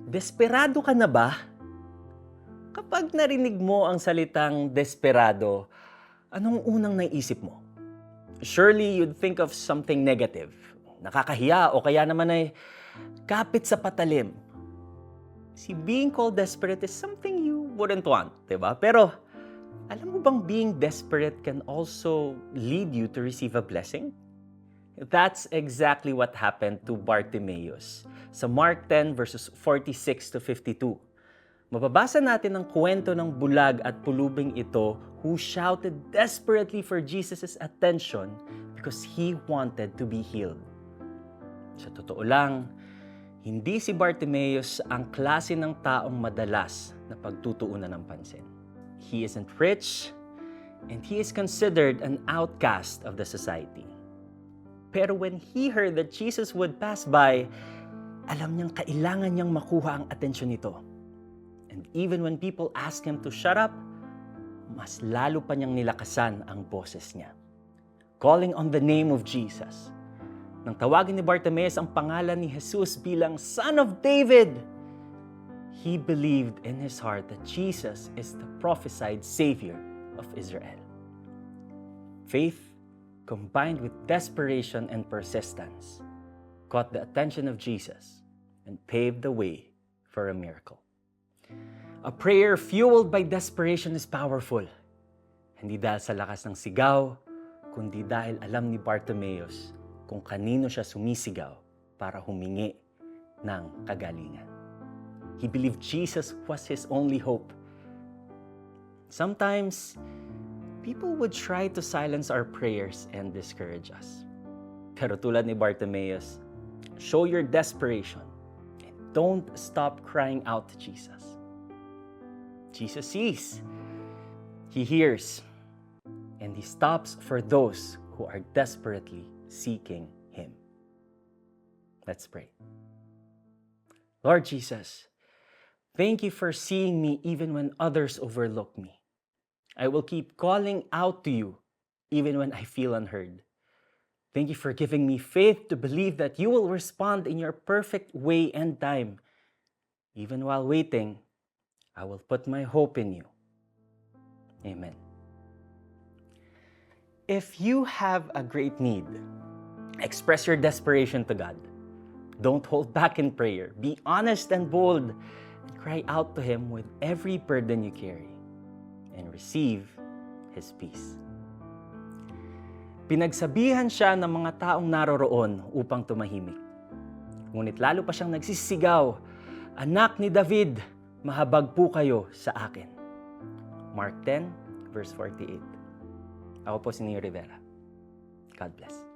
Desperado ka na ba? Kapag narinig mo ang salitang desperado, anong unang naisip mo? Surely you'd think of something negative. Nakakahiya o kaya naman ay kapit sa patalim. Si being called desperate is something you wouldn't want, diba? Pero alam mo bang being desperate can also lead you to receive a blessing? That's exactly what happened to Bartimaeus sa Mark 10 verses 46 to 52. Mababasa natin ang kwento ng bulag at pulubing ito who shouted desperately for Jesus' attention because he wanted to be healed. Sa totoo lang, hindi si Bartimaeus ang klase ng taong madalas na pagtutuunan ng pansin. He isn't rich, and he is considered an outcast of the society. Pero when he heard that Jesus would pass by, alam niyang kailangan niyang makuha ang atensyon nito. And even when people ask him to shut up, mas lalo pa niyang nilakasan ang boses niya, calling on the name of Jesus. Nang tawagin ni Bartimaeus ang pangalan ni Jesus bilang Son of David, he believed in his heart that Jesus is the prophesied Savior of Israel. Faith, combined with desperation and persistence, caught the attention of Jesus and paved the way for a miracle. A prayer fueled by desperation is powerful. Hindi dahil sa lakas ng sigaw, kundi dahil alam ni Bartimaeus kung kanino siya sumisigaw para humingi ng kagalingan. He believed Jesus was his only hope. Sometimes, people would try to silence our prayers and discourage us. Pero tulad ni Bartimaeus, show your desperation and don't stop crying out to Jesus. Jesus sees, He hears, and He stops for those who are desperately seeking Him. Let's pray. Lord Jesus, thank you for seeing me even when others overlook me. I will keep calling out to you even when I feel unheard. Thank you for giving me faith to believe that you will respond in your perfect way and time. Even while waiting, I will put my hope in you. Amen. If you have a great need, express your desperation to God. Don't hold back in prayer. Be honest and bold and cry out to Him with every burden you carry and receive His peace. Pinagsabihan siya ng mga taong naroroon upang tumahimik. Ngunit lalo pa siyang nagsisigaw, "Anak ni David, mahabag po kayo sa akin." Mark 10, verse 48. Ako po si Neo Rivera. God bless.